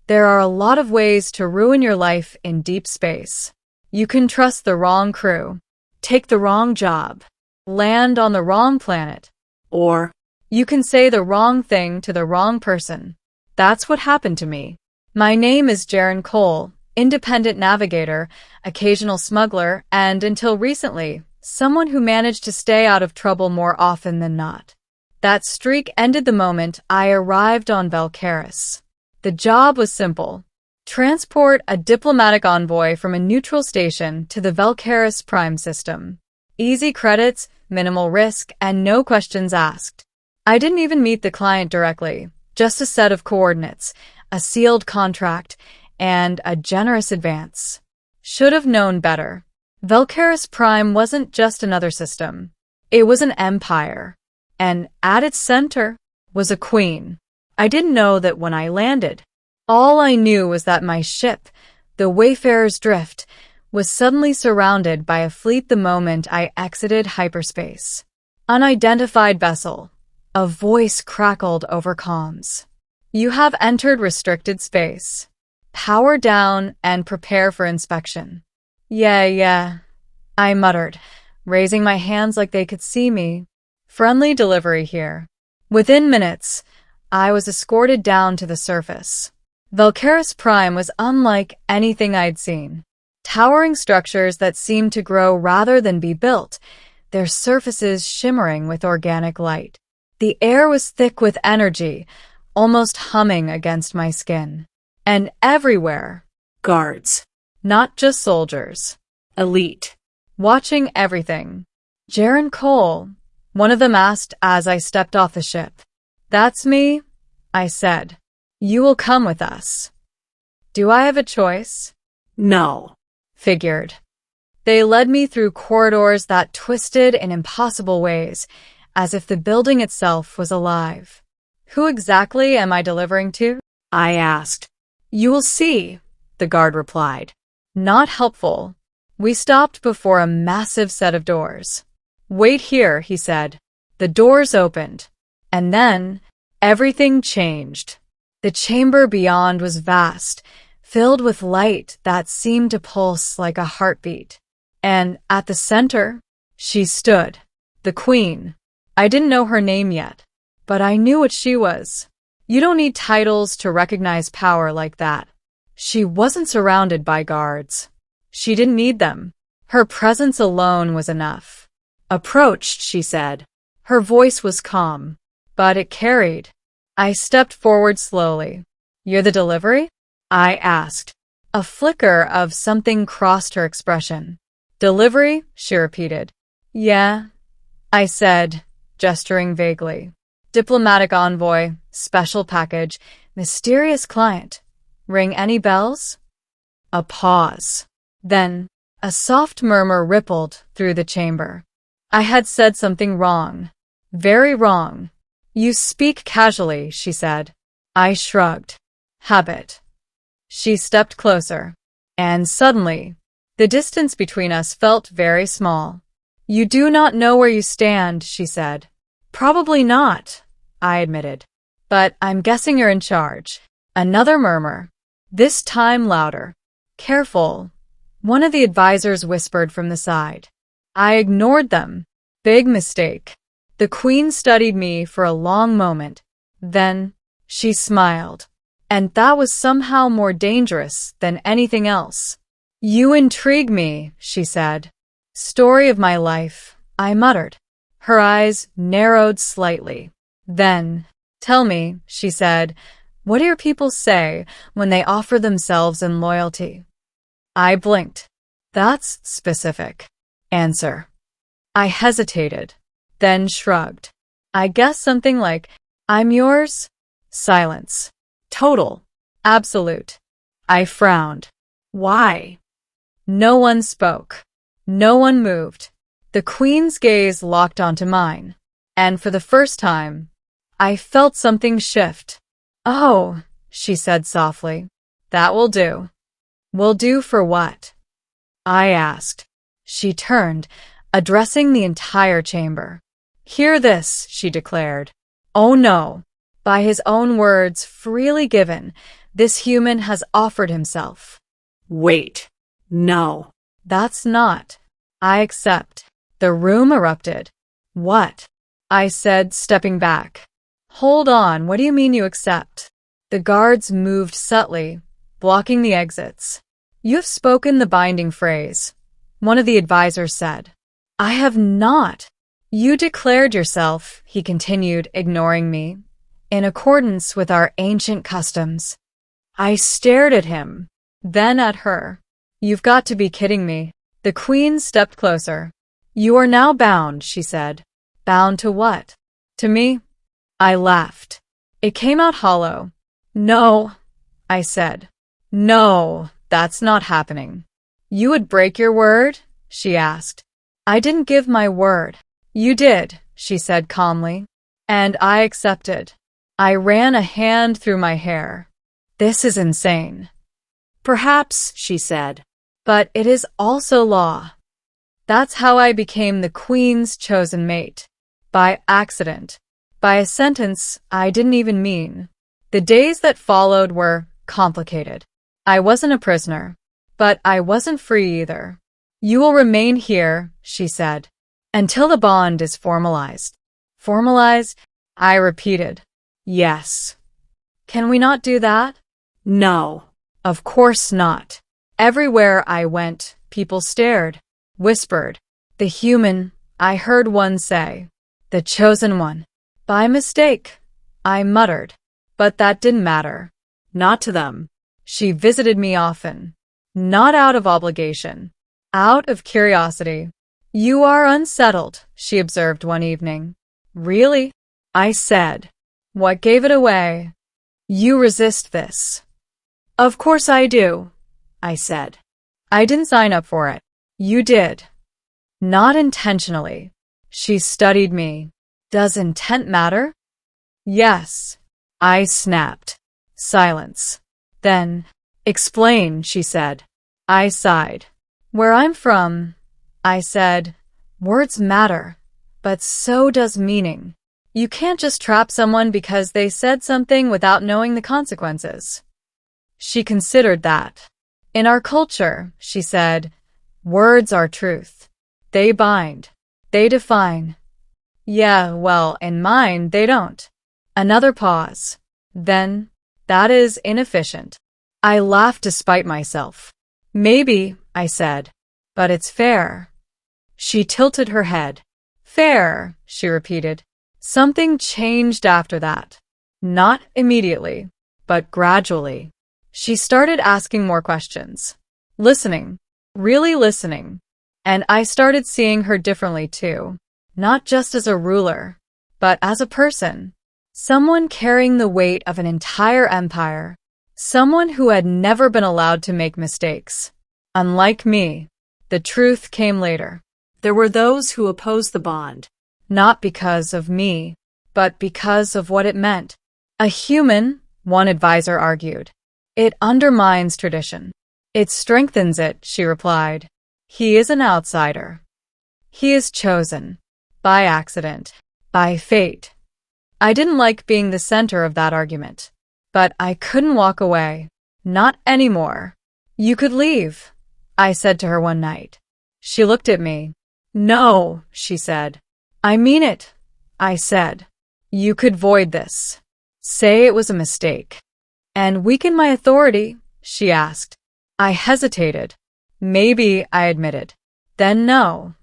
There are a lot of ways to ruin your life in deep space. You can trust the wrong crew, take the wrong job, land on the wrong planet, or you can say the wrong thing to the wrong person. That's what happened to me. My name is Jaren Cole, independent navigator, occasional smuggler, and until recently, someone who managed to stay out of trouble more often than not. That streak ended the moment I arrived on Velkaris. The job was simple. Transport a diplomatic envoy from a neutral station to the Velkaris Prime system. Easy credits, minimal risk, and no questions asked. I didn't even meet the client directly, just a set of coordinates, a sealed contract, and a generous advance. Should have known better. Velkaris Prime wasn't just another system. It was an empire. And at its center was a queen. I didn't know that when I landed. All I knew was that my ship, the Wayfarer's Drift, was suddenly surrounded by a fleet the moment I exited hyperspace. Unidentified vessel. A voice crackled over comms. You have entered restricted space. Power down and prepare for inspection. Yeah, I muttered, raising my hands like they could see me. Friendly delivery here. Within minutes, I was escorted down to the surface. Velkaris Prime was unlike anything I'd seen. Towering structures that seemed to grow rather than be built, their surfaces shimmering with organic light. The air was thick with energy, almost humming against my skin. And everywhere, guards. Not just soldiers. Elite. Watching everything. Jaren Cole, one of them asked as I stepped off the ship. That's me, I said. You will come with us. Do I have a choice? No. Figured. They led me through corridors that twisted in impossible ways, as if the building itself was alive. Who exactly am I delivering to? I asked. You will see, the guard replied. Not helpful. We stopped before a massive set of doors. Wait here, he said. The doors opened. And then, everything changed. The chamber beyond was vast, filled with light that seemed to pulse like a heartbeat. And at the center, she stood. The queen. I didn't know her name yet, but I knew what she was. You don't need titles to recognize power like that. She wasn't surrounded by guards. She didn't need them. Her presence alone was enough. Approached, she said. Her voice was calm, but it carried. I stepped forward slowly. You're the delivery? I asked. A flicker of something crossed her expression. Delivery? She repeated. Yeah, I said, gesturing vaguely. Diplomatic envoy, special package, mysterious client. Ring any bells? A pause. Then, a soft murmur rippled through the chamber. I had said something wrong. Very wrong. You speak casually, she said. I shrugged. Habit. She stepped closer. And suddenly, the distance between us felt very small. You do not know where you stand, she said. Probably not, I admitted. But I'm guessing you're in charge. Another murmur. This time louder. Careful. One of the advisors whispered from the side. I ignored them. Big mistake. The queen studied me for a long moment. Then, she smiled. And that was somehow more dangerous than anything else. You intrigue me, she said. Story of my life, I muttered. Her eyes narrowed slightly. Then, tell me, she said, what do your people say when they offer themselves in loyalty? I blinked. That's specific. Answer. I hesitated, then shrugged. I guess something like, I'm yours? Silence. Total. Absolute. I frowned. Why? No one spoke. No one moved. The queen's gaze locked onto mine. And for the first time, I felt something shift. Oh, she said softly. That will do. Will do for what? I asked. She turned, addressing the entire chamber. Hear this, she declared. Oh no. By his own words, freely given, This human has offered himself. Wait. No. That's not. I accept. The room erupted. What? I said, stepping back. Hold on, what do you mean you accept? The guards moved subtly, blocking the exits. You have spoken the binding phrase, one of the advisors said. I have not. You declared yourself, he continued, ignoring me, in accordance with our ancient customs. I stared at him, then at her. You've got to be kidding me. The queen stepped closer. You are now bound, she said. Bound to what? To me? I laughed. It came out hollow. No, I said. No, that's not happening. You would break your word? She asked. I didn't give my word. You did, she said calmly. And I accepted. I ran a hand through my hair. This is insane. Perhaps, she said. But it is also law. That's how I became the queen's chosen mate. By accident. By a sentence I didn't even mean. The days that followed were complicated. I wasn't a prisoner, but I wasn't free either. You will remain here, she said, until the bond is formalized. Formalized? I repeated. Yes. Can we not do that? No. Of course not. Everywhere I went, people stared, whispered. The human, I heard one say. The chosen one. By mistake, I muttered. But that didn't matter. Not to them. She visited me often. Not out of obligation. Out of curiosity. You are unsettled, she observed one evening. Really? I said. What gave it away? You resist this. Of course I do, I said. I didn't sign up for it. You did. Not intentionally. She studied me. Does intent matter? Yes. I snapped. Silence. Then, explain, she said. I sighed. Where I'm from, I said, words matter, but so does meaning. You can't just trap someone because they said something without knowing the consequences. She considered that. In our culture, she said, words are truth. They bind. They define. Yeah, well, in mine, they don't. Another pause. Then, that is inefficient. I laughed despite myself. Maybe, I said, but it's fair. She tilted her head. Fair, she repeated. Something changed after that. Not immediately, but gradually. She started asking more questions. Listening. Really listening. And I started seeing her differently too. Not just as a ruler, but as a person. Someone carrying the weight of an entire empire. Someone who had never been allowed to make mistakes. Unlike me, the truth came later. There were those who opposed the bond. Not because of me, but because of what it meant. A human, one advisor argued. It undermines tradition. It strengthens it, she replied. He is an outsider. He is chosen. By accident. By fate. I didn't like being the center of that argument. But I couldn't walk away. Not anymore. You could leave, I said to her one night. She looked at me. No, she said. I mean it, I said. You could void this. Say it was a mistake. And weaken my authority, she asked. I hesitated. Maybe, I admitted. Then no.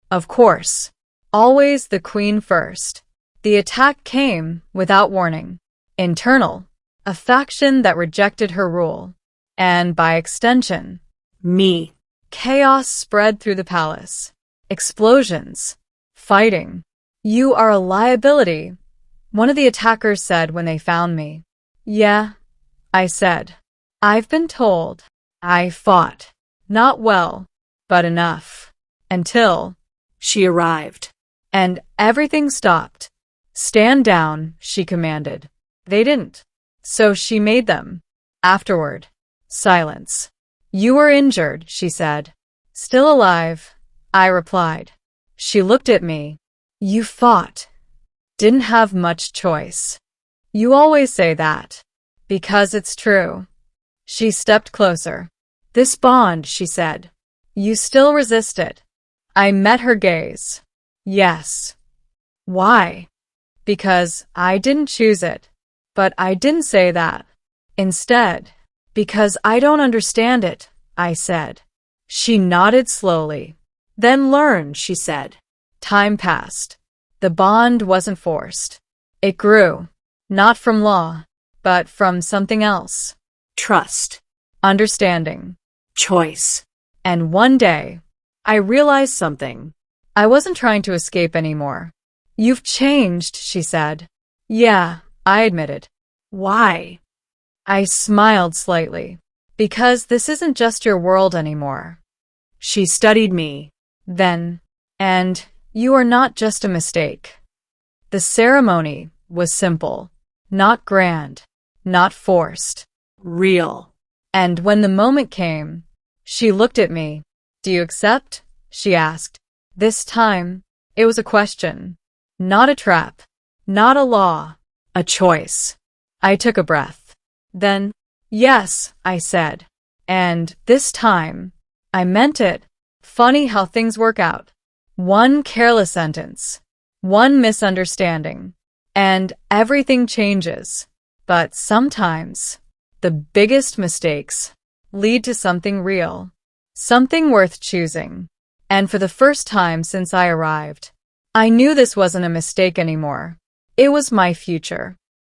Of course. Always the queen first. The attack came without warning. Internal. A faction that rejected her rule. And by extension, me. Chaos spread through the palace. Explosions. Fighting. You are a liability, one of the attackers said when they found me. Yeah, I said. I've been told. I fought. Not well, but enough. Until she arrived. And everything stopped. Stand down, she commanded. They didn't. So she made them. Afterward. Silence. You were injured, she said. Still alive, I replied. She looked at me. You fought. Didn't have much choice. You always say that. Because it's true. She stepped closer. This bond, she said. You still resist it. I met her gaze. Yes. Why? Because I didn't choose it. But I didn't say that. Instead, because I don't understand it, I said. She nodded slowly. Then learn, she said. Time passed. The bond wasn't forced. It grew. Not from law, but from something else. Trust. Understanding. Choice. And one day, I realized something. I wasn't trying to escape anymore. You've changed, she said. Yeah, I admitted. Why? I smiled slightly. Because this isn't just your world anymore. She studied me. Then, and you are not just a mistake. The ceremony was simple, not grand, not forced. Real. And when the moment came, she looked at me. Do you accept? She asked. This time, it was a question. Not a trap. Not a law. A choice. I took a breath. Then, yes, I said. And this time, I meant it. Funny how things work out. One careless sentence. One misunderstanding. And everything changes. But sometimes, the biggest mistakes lead to something real. Something worth choosing. And for the first time since I arrived, I knew this wasn't a mistake anymore. It was my future.